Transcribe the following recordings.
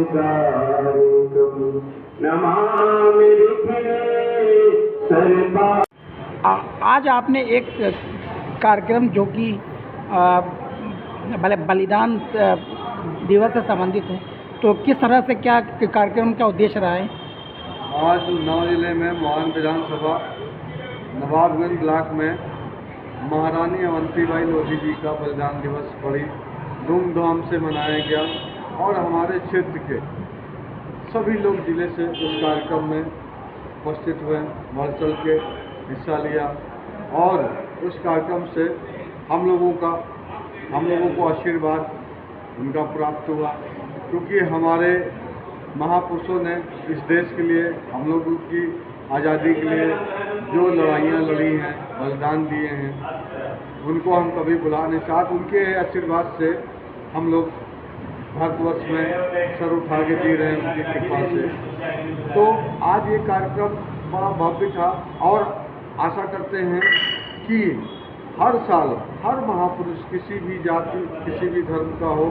आज आपने एक कार्यक्रम जो कि बलिदान दिवस से संबंधित है, तो किस तरह से क्या कार्यक्रम का उद्देश्य रहा है? आज उन्नाव जिले में मोहान विधानसभा नवाबगंज ब्लॉक में महारानी अवंतीबाई लोधी जी का बलिदान दिवस बड़ी धूमधाम से मनाया गया और हमारे क्षेत्र के सभी लोग जिले से उस कार्यक्रम में उपस्थित हुए, बढ़ चढ़ के हिस्सा लिया और उस कार्यक्रम से हम लोगों को आशीर्वाद उनका प्राप्त हुआ, क्योंकि हमारे महापुरुषों ने इस देश के लिए, हम लोगों की आज़ादी के लिए जो लड़ाइयाँ लड़ी हैं, बलिदान दिए हैं, उनको हम कभी भुला नहीं चाहते। उनके आशीर्वाद से हम लोग भारतवर्ष में सर उठा के जी रहे हैं उनकी कृपा से। तो आज ये कार्यक्रम बड़ा भव्य था और आशा करते हैं कि हर साल हर महापुरुष, किसी भी जाति, किसी भी धर्म का हो,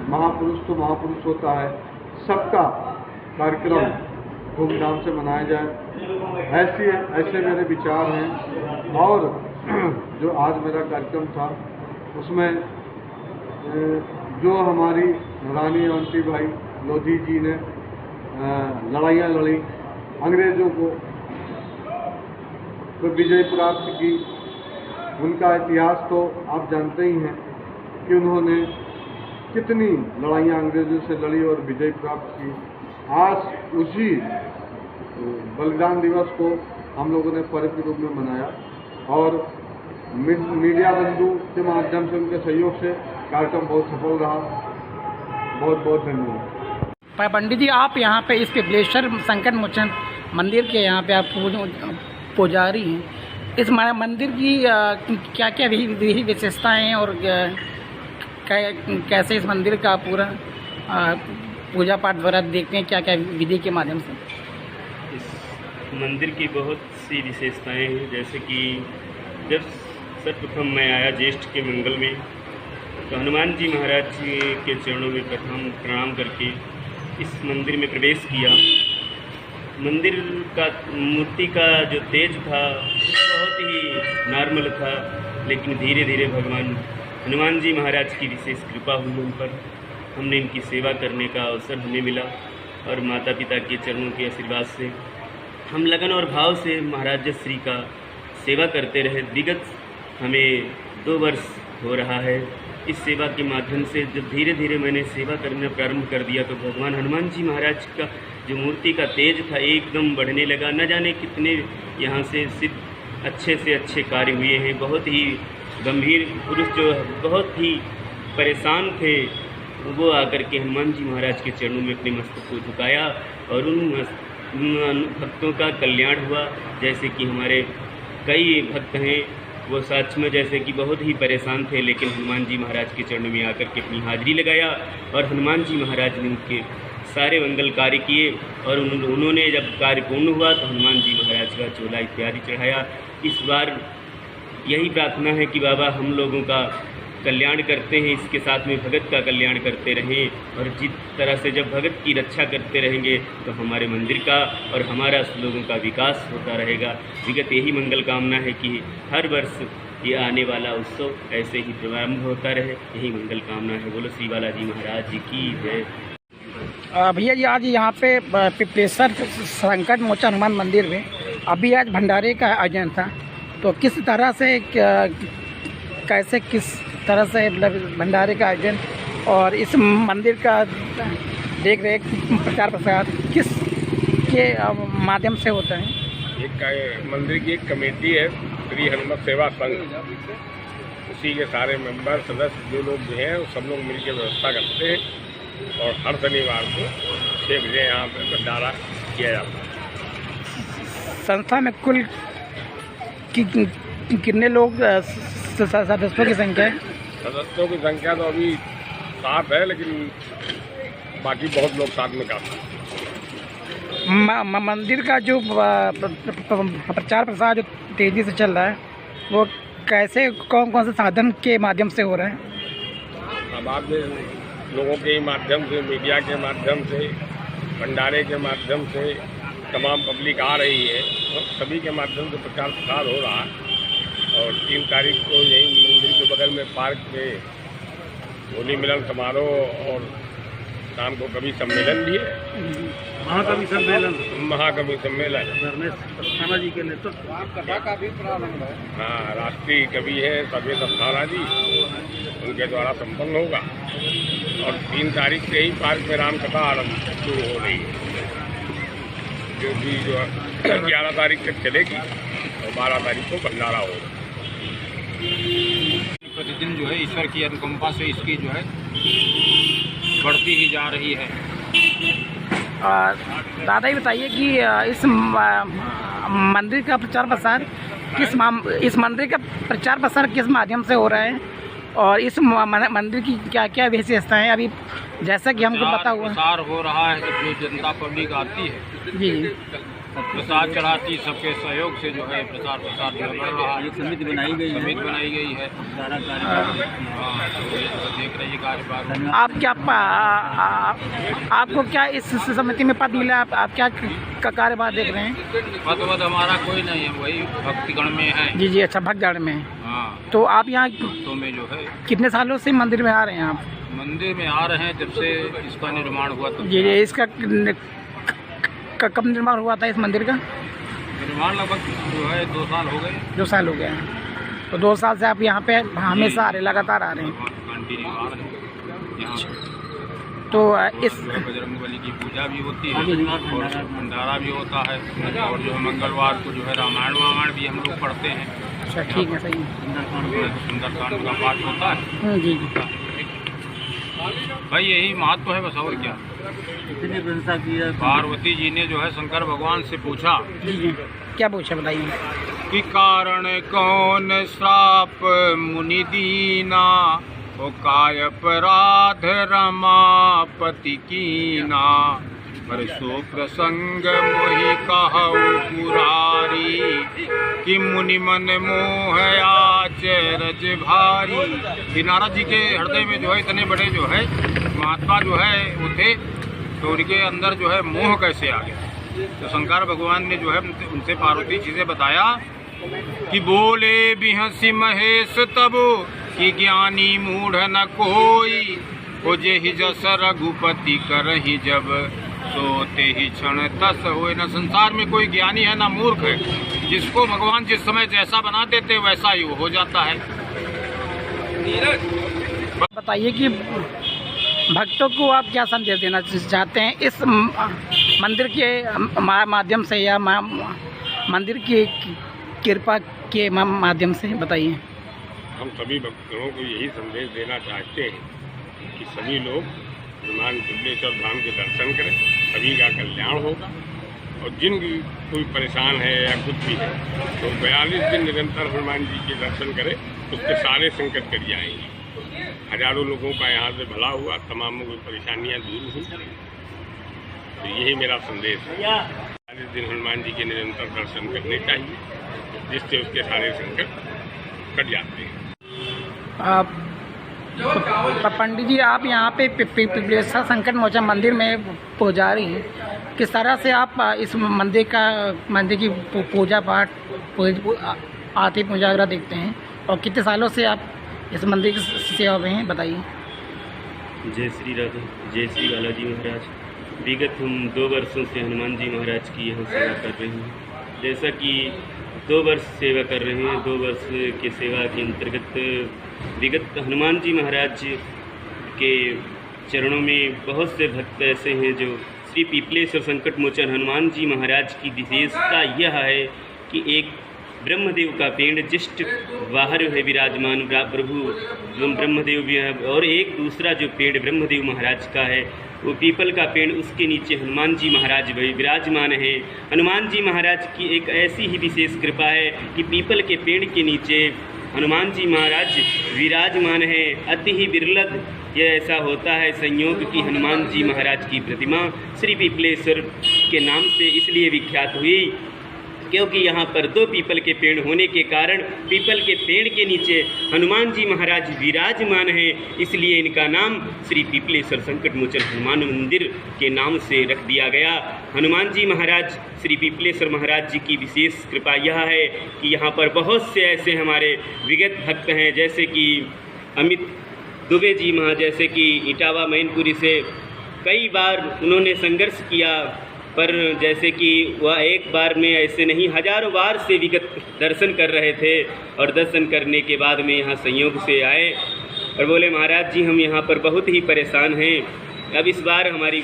महापुरुष तो महापुरुष होता है, सबका कार्यक्रम धूमधाम से मनाया जाए, ऐसे मेरे विचार हैं। और जो आज मेरा कार्यक्रम था उसमें जो हमारी रानी अवंतीबाई लोधी जी ने लड़ाइयाँ लड़ी, अंग्रेज़ों को विजय प्राप्त की, उनका इतिहास तो आप जानते ही हैं कि उन्होंने कितनी लड़ाइयाँ अंग्रेज़ों से लड़ी और विजय प्राप्त की। आज उसी बलिदान दिवस को हम लोगों ने पर्व के रूप में मनाया और मीडिया बंधु के माध्यम से, उनके सहयोग से कार्यक्रम बहुत सफल रहा। बहुत बहुत धन्यवाद। पंडित जी, आप यहाँ पे इस पिपलेश्वर संकट मोचन मंदिर के यहाँ पे आप पुजारी हैं। इस मंदिर की क्या क्या विशेषताएँ हैं और कैसे इस मंदिर का पूरा पूजा पाठ द्वारा देखते हैं, क्या क्या विधि के माध्यम से? इस मंदिर की बहुत सी विशेषताएं हैं, जैसे कि जब सर्वप्रथम मैं आया ज्येष्ठ के मंगल में, तो हनुमान जी महाराज जी के चरणों में प्रथम प्रणाम करके इस मंदिर में प्रवेश किया। मंदिर का मूर्ति का जो तेज था बहुत ही नॉर्मल था, लेकिन धीरे धीरे भगवान हनुमान जी महाराज की विशेष कृपा हुई उन पर, हमने इनकी सेवा करने का अवसर हमें मिला और माता पिता के चरणों के आशीर्वाद से हम लगन और भाव से महाराज श्री का सेवा करते रहे। विगत हमें 2 वर्ष हो रहा है। इस सेवा के माध्यम से जब धीरे धीरे मैंने सेवा करना प्रारंभ कर दिया, तो भगवान हनुमान जी महाराज का जो मूर्ति का तेज था एकदम बढ़ने लगा। न जाने कितने यहाँ से सिद्ध अच्छे से अच्छे कार्य हुए हैं। बहुत ही गंभीर पुरुष जो बहुत ही परेशान थे, वो आकर के हनुमान जी महाराज के चरणों में अपने मस्तक को झुकाया और उन भक्तों का कल्याण हुआ। जैसे कि हमारे कई भक्त हैं, वो सच में जैसे कि बहुत ही परेशान थे, लेकिन हनुमान जी महाराज के चरणों में आकर के अपनी हाजिरी लगाया और हनुमान जी महाराज ने उनके सारे मंगल कार्य किए और उन्होंने जब कार्य पूर्ण हुआ तो हनुमान जी महाराज का चोला इत्यादि चढ़ाया। इस बार यही प्रार्थना है कि बाबा हम लोगों का कल्याण करते हैं, इसके साथ में भगत का कल्याण करते रहें और जिस तरह से जब भगत की रक्षा करते रहेंगे तो हमारे मंदिर का और हमारा लोगों का विकास होता रहेगा। विगत यही मंगल कामना है कि हर वर्ष ये आने वाला उत्सव ऐसे ही प्रारंभ होता रहे, यही मंगल कामना है। बोलो श्री बालाजी महाराज जी की जय। भैया जी, आज यहाँ पे पिपलेश्वर संकट मोचन हनुमान मंदिर में अभी आज भंडारे का आयोजन था, तो किस तरह से कैसे किस तरह से मतलब भंडारे का आयोजन और इस मंदिर का देख रेख प्रचार प्रसार किस के माध्यम से होता है? एक मंदिर की एक कमेटी है, श्री हनुमत सेवा संघ, उसी के सारे मेंबर सदस्य जो लोग हैं वो सब लोग मिलकर व्यवस्था करते हैं और हर शनिवार को 6 बजे यहाँ पर भंडारा किया जाता है। संस्था में कुल कितने लोग सदस्यों की संख्या है? सदस्यों की संख्या तो अभी 7 है, लेकिन बाकी बहुत लोग साथ में काम करते हैं। मंदिर का जो प्रचार प्रसार जो तेज़ी से चल रहा है, वो कैसे कौन कौन से साधन के माध्यम से हो रहा है? अब आप लोगों के माध्यम से, मीडिया के माध्यम से, भंडारे के माध्यम से तमाम पब्लिक आ रही है और सभी के माध्यम से प्रचार प्रसार हो रहा है। और 3 तारीख को यही मंदिर के बगल में पार्क में होली मिलन समारोह और शाम को कवि सम्मेलन भी है। महाकवि सम्मेलन, महाकवि सम्मेलन अस्थाना जी के नेतृत्व का भी प्रारंभ है। हाँ, राष्ट्रीय कवि है सर्वेश अस्थाना जी, उनके द्वारा संपन्न होगा। और 3 तारीख से ही पार्क में रामकथा आरंभ शुरू हो रही है, जो कि 11 तारीख तक चलेगी और 12 तारीख को भंडारा होगा। प्रतिदिन जो है ईश्वर की अनुकंपा से इसकी जो है बढ़ती ही जा रही है। दादा ही बताइए कि इस मंदिर का प्रचार प्रसार इस मंदिर का प्रचार प्रसार किस माध्यम से हो रहा है और इस मंदिर की क्या क्या विशेषताएं हैं? अभी जैसा कि हमको पता हुआ प्रसार हो रहा है, जब जो जनता पब्लिक आती है जी प्रसाद चढ़ाती, सबके सहयोग से जो है प्रसार प्रसार जो बढ़ रहा है। समिति बनाई गई है। हाँ, तो ये जो देख रही है कार्यभार। आप क्या आपको क्या इस समिति में पद मिला? आप क्या कार्यभार देख रहे हैं? पद हमारा कोई नहीं है, वही भक्तिगण में है। जी अच्छा, भक्तगण में। हाँ, तो आप यहाँ तो में जो है कितने सालों से मंदिर में आ रहे हैं आप? मंदिर में आ रहे हैं जब से इसका निर्माण हुआ। तो जी इसका कब निर्माण हुआ था इस मंदिर का? निर्माण लगभग जो है 2 साल हो गए। 2 साल हो गए हैं। तो 2 साल से आप यहाँ पे हमेशा आ रहे, लगातार आ रहे हैं? कंटिन्यू आ रहे हैं यहाँ। तो इस बजरंगबली की पूजा भी होती है और भंडारा भी होता है और जो है मंगलवार को जो है रामायण भी हम लोग पढ़ते हैं। अच्छा, ठीक है, सही है। सुंदरकांड का पाठ होता है। जी भाई यही महत्व है बस, और क्या। कितनी प्रशंसा की है? पार्वती जी ने जो है शंकर भगवान से पूछा, जी क्या पूछा बताइए? कि कारण कौन श्राप मुनि दीना, ओ काय अपराध रमापति कीना, पर सो प्रसंग मोहि कहु पुरारी, कि मुनि मन मोह आचरज भारी। कि नारद जी के हृदय में जो है इतने बड़े जो है महात्मा जो है वो थे, तो उनके अंदर जो है मोह कैसे आ गया। तो शंकर भगवान ने जो है उनसे पार्वती जी से बताया कि बोले बिहसी महेश तब, कि ज्ञानी मूढ़ न कोई, हो जेहि जस रघुपति करहि जब, सोते ही क्षण तस होए। न संसार में कोई ज्ञानी है ना मूर्ख है, जिसको भगवान जिस समय जैसा बना देते वैसा ही वो हो जाता है। बताइए कि भक्तों को आप क्या संदेश देना चाहते हैं इस मंदिर के माध्यम से या मंदिर की कृपा के माध्यम से? बताइए। हम सभी भक्तों को यही संदेश देना चाहते हैं कि सभी लोग हनुमान त्रिपुरेश्वर धाम के दर्शन करें, सभी का कल्याण होगा। और जिन कोई परेशान है या कुछ भी है तो 42 दिन निरंतर हनुमान जी के दर्शन करें, उसके सारे संकट कट जाएंगे। हजारों लोगों का यहाँ से भला हुआ, तमाम परेशानियाँ दूर हुई। तो यही मेरा संदेश है। 40 दिन हनुमान जी के निरंतर दर्शन करने चाहिए, जिससे उसके सारे संकट कट जाते हैं। पंडित जी, आप यहाँ पे पिपलेश्वर संकट मोचन मंदिर में पुजारी हैं, किस तरह से आप इस मंदिर की पूजा पाठ आरती पूजा वगैरह देखते हैं और कितने सालों से आप इस मंदिर की सेवा में हैं? बताइए। जय श्री राधे, जय श्री बालाजी महाराज। विगत हम 2 वर्षों से हनुमान जी महाराज की यहाँ सेवा कर रहे हैं। जैसा कि 2 वर्ष सेवा कर रहे हैं, 2 वर्ष की सेवा के अंतर्गत विगत हनुमान जी महाराज के चरणों में बहुत से भक्त ऐसे हैं जो श्री पिपलेश्वर संकट मोचन हनुमान जी महाराज की विशेषता यह है कि एक ब्रह्मदेव का पेड़ जिष्ट बाहर है विराजमान प्रभु ब्रह्मदेव भी है, और एक दूसरा जो पेड़ ब्रह्मदेव महाराज का है वो पीपल का पेड़, उसके नीचे हनुमान जी महाराज विराजमान है। हनुमान जी महाराज की एक ऐसी ही विशेष कृपा है कि पीपल के पेड़ के नीचे हनुमान जी महाराज विराजमान है। अति ही बिरलद यह ऐसा होता है संयोग कि हनुमान जी महाराज की प्रतिमा श्री पिपलेश्वर के नाम से इसलिए विख्यात हुई क्योंकि यहाँ पर 2 पीपल के पेड़ होने के कारण पीपल के पेड़ के नीचे हनुमान जी महाराज विराजमान हैं, इसलिए इनका नाम श्री पीपलेश्वर संकट मोचन हनुमान मंदिर के नाम से रख दिया गया। हनुमान जी महाराज श्री पीपलेश्वर महाराज जी की विशेष कृपा यह है कि यहाँ पर बहुत से ऐसे हमारे विगत भक्त हैं, जैसे कि अमित दुबे जी जैसे कि इटावा मैनपुरी से कई बार उन्होंने संघर्ष किया, पर जैसे कि वह एक बार में ऐसे नहीं हजारों बार से विगत दर्शन कर रहे थे और दर्शन करने के बाद में यहाँ संयोग से आए और बोले महाराज जी हम यहाँ पर बहुत ही परेशान हैं, अब इस बार हमारी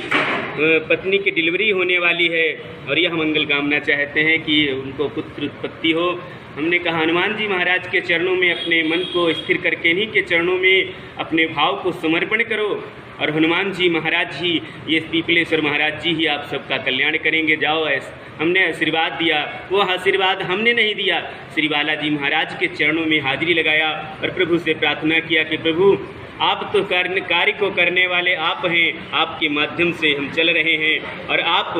पत्नी की डिलीवरी होने वाली है और यह मंगल कामना चाहते हैं कि उनको पुत्र उत्पत्ति हो। हमने कहा हनुमान जी महाराज के चरणों में अपने मन को स्थिर करके इन्हीं के चरणों में अपने भाव को समर्पण करो और हनुमान जी महाराज ही, ये पीपलेश्वर महाराज जी ही आप सबका कल्याण करेंगे, जाओ ऐसा हमने आशीर्वाद दिया। वो आशीर्वाद हमने नहीं दिया, श्री बालाजी महाराज के चरणों में हाजिरी लगाया और प्रभु से प्रार्थना किया कि प्रभु आप तो कार्य को करने वाले आप हैं, आपके माध्यम से हम चल रहे हैं और आप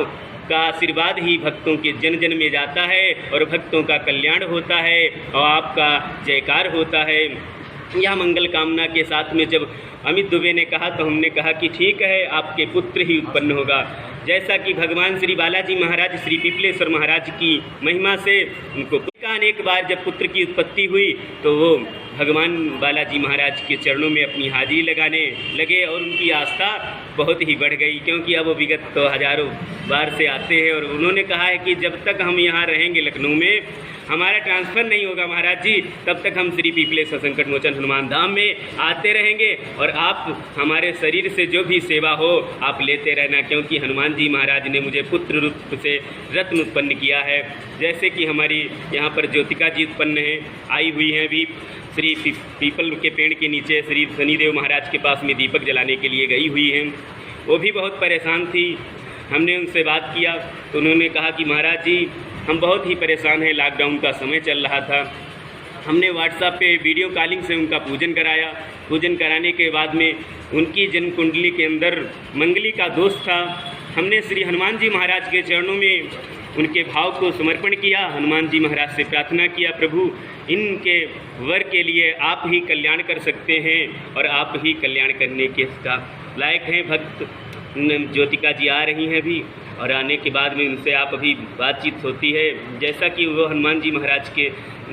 का आशीर्वाद ही भक्तों के जन जन में जाता है और भक्तों का कल्याण होता है और आपका जयकार होता है। यह मंगल कामना के साथ में जब अमित दुबे ने कहा तो हमने कहा कि ठीक है, आपके पुत्र ही उत्पन्न होगा। जैसा कि भगवान श्री बालाजी महाराज श्री पीपलेश्वर महाराज की महिमा से उनको अनेक बार जब पुत्र की उत्पत्ति हुई तो वो भगवान बालाजी महाराज के चरणों में अपनी हाजिरी लगाने लगे और उनकी आस्था बहुत ही बढ़ गई, क्योंकि अब वो विगत तो हजारों बार से आते हैं और उन्होंने कहा है कि जब तक हम यहाँ रहेंगे लखनऊ में, हमारा ट्रांसफ़र नहीं होगा महाराज जी, तब तक हम श्री पीपलेश्वर संकट मोचन हनुमान धाम में आते रहेंगे और आप हमारे शरीर से जो भी सेवा हो आप लेते रहना, क्योंकि हनुमान जी महाराज ने मुझे पुत्र रूप से रत्न उत्पन्न किया है। जैसे कि हमारी यहाँ पर ज्योतिका जी उत्पन्न हैं, आई हुई हैं अभी श्री पीपल के पेड़ के नीचे श्री शनिदेव महाराज के पास में दीपक जलाने के लिए गई हुई हैं। वो भी बहुत परेशान थी, हमने उनसे बात किया तो उन्होंने कहा कि महाराज जी हम बहुत ही परेशान हैं, लॉकडाउन का समय चल रहा था। हमने व्हाट्सएप पे वीडियो कॉलिंग से उनका पूजन कराया। पूजन कराने के बाद में उनकी जन्म कुंडली के अंदर मंगली का दोष था। हमने श्री हनुमान जी महाराज के चरणों में उनके भाव को समर्पण किया, हनुमान जी महाराज से प्रार्थना किया, प्रभु इनके वर के लिए आप ही कल्याण कर सकते हैं और आप ही कल्याण करने के लायक हैं। भक्त ज्योतिका जी आ रही हैं अभी और आने के बाद में उनसे आप अभी बातचीत होती है। जैसा कि वो हनुमान जी महाराज के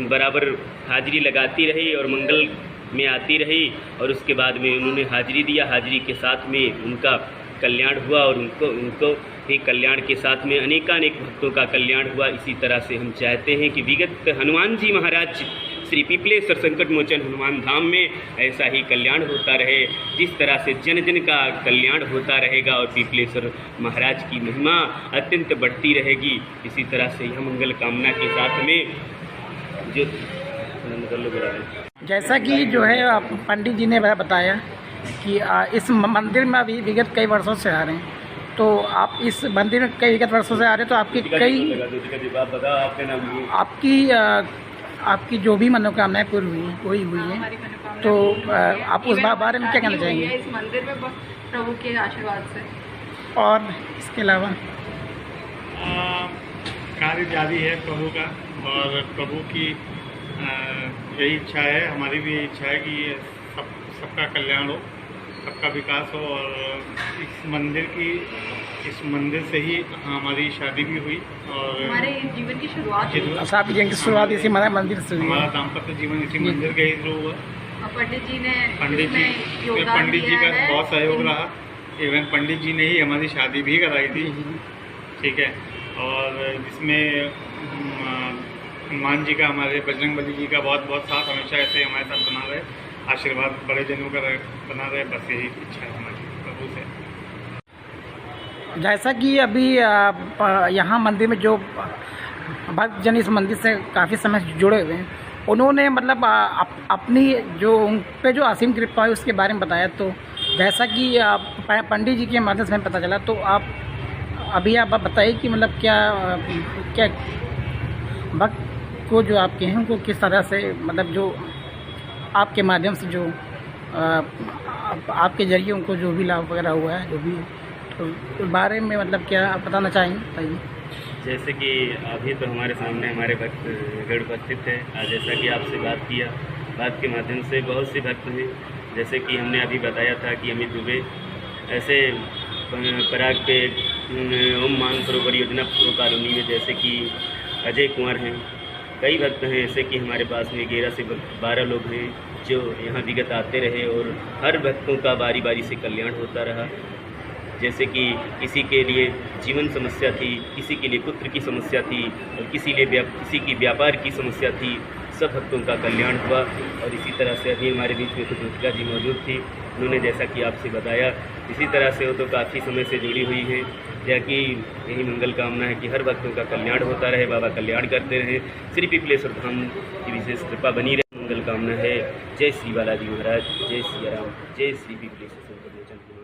बराबर हाजिरी लगाती रही और मंगल में आती रही और उसके बाद में उन्होंने हाजिरी दिया, हाजिरी के साथ में उनका कल्याण हुआ और उनको भी कल्याण के साथ में अनेकानेक भक्तों का कल्याण हुआ। इसी तरह से हम चाहते हैं कि विगत हनुमान जी महाराज श्री पीपलेश्वर संकट मोचन हनुमान धाम में ऐसा ही कल्याण होता रहे, जिस तरह से जन जन का कल्याण होता रहेगा और पीपलेश्वर महाराज की महिमा अत्यंत बढ़ती रहेगी। इसी तरह से यह मंगल कामना के साथ में जो जैसा कि जो है पंडित जी ने बताया कि इस मंदिर में अभी विगत कई वर्षों से आ रहे हैं, तो आप इस मंदिर में कई विगत वर्षों से आ रहे हैं तो आपकी आपकी जो भी मनोकामनाएं पूरी हुई हैं, तो आप उस बारे में क्या कहना चाहेंगे? इस मंदिर में प्रभु के आशीर्वाद से और इसके अलावा कार्य जारी है प्रभु का और प्रभु की यही इच्छा है, हमारी भी इच्छा है कि ये सबका कल्याण हो, सबका विकास हो। और इस मंदिर से ही हमारी शादी भी हुई और हमारे जीवन की शुरुआत आपकी जीवन की शुरुआत इसी मंदिर से हुई। हमारा दाम्पत्य जीवन इसी मंदिर के ही थ्रू हुआ। पंडित जी ने पंडित जी का बहुत सहयोग रहा। इवन पंडित जी ने ही हमारी शादी भी कराई थी, ठीक है। और इसमें हनुमान जी का, हमारे बजरंगबली जी का बहुत बहुत साथ हमेशा ऐसे हमारे साथ बना रहे, आशीर्वाद बड़े जनों का बना रहे, बस यही इच्छा है हमारी प्रभु से। जैसा कि अभी यहाँ मंदिर में जो भक्तजन इस मंदिर से काफ़ी समय से जुड़े हुए हैं, उन्होंने मतलब अपनी जो उन पे जो असीम कृपा है उसके बारे में बताया। तो जैसा कि पंडित जी के माध्यम से पता चला, तो आप बताइए कि मतलब क्या भक्त को जो आपके हैं उनको किस तरह से, मतलब जो आपके माध्यम से जो आपके जरिए उनको जो भी लाभ वगैरह हुआ है, जो भी, तो इस बारे में मतलब क्या आप बताना चाहेंगे? बताइए। जैसे कि अभी तो हमारे सामने हमारे भक्त गढ़ उपस्थित है। आज जैसा कि आपसे बात किया, बात के माध्यम से बहुत से भक्त हैं, जैसे कि हमने अभी बताया था कि अमित दुबे, ऐसे पराग के ओम मान सरोवर योजना कॉलोनी में जैसे कि अजय कुमार हैं, कई भक्त हैं ऐसे कि हमारे पास में 11 से 12 लोग हैं जो यहाँ विगत आते रहे और हर भक्तों का बारी बारी से कल्याण होता रहा। जैसे कि किसी के लिए जीवन समस्या थी, किसी के लिए पुत्र की समस्या थी और किसी की व्यापार की समस्या थी, सब भक्तों का कल्याण हुआ। और इसी तरह से अभी हमारे बीच में ज्योतिका जी मौजूद थी, उन्होंने जैसा कि आपसे बताया, इसी तरह से वो तो काफ़ी समय से जुड़ी हुई हैं, या कि यही मंगल कामना है कि हर भक्तों का कल्याण होता रहे, बाबा कल्याण करते रहें, श्री पिपलेश्वर धाम की विशेष कृपा बनी रहे, मंगल कामना है। जय श्री बालाजी महाराज, जय श्री राम, जय श्री पिपलेश्वर।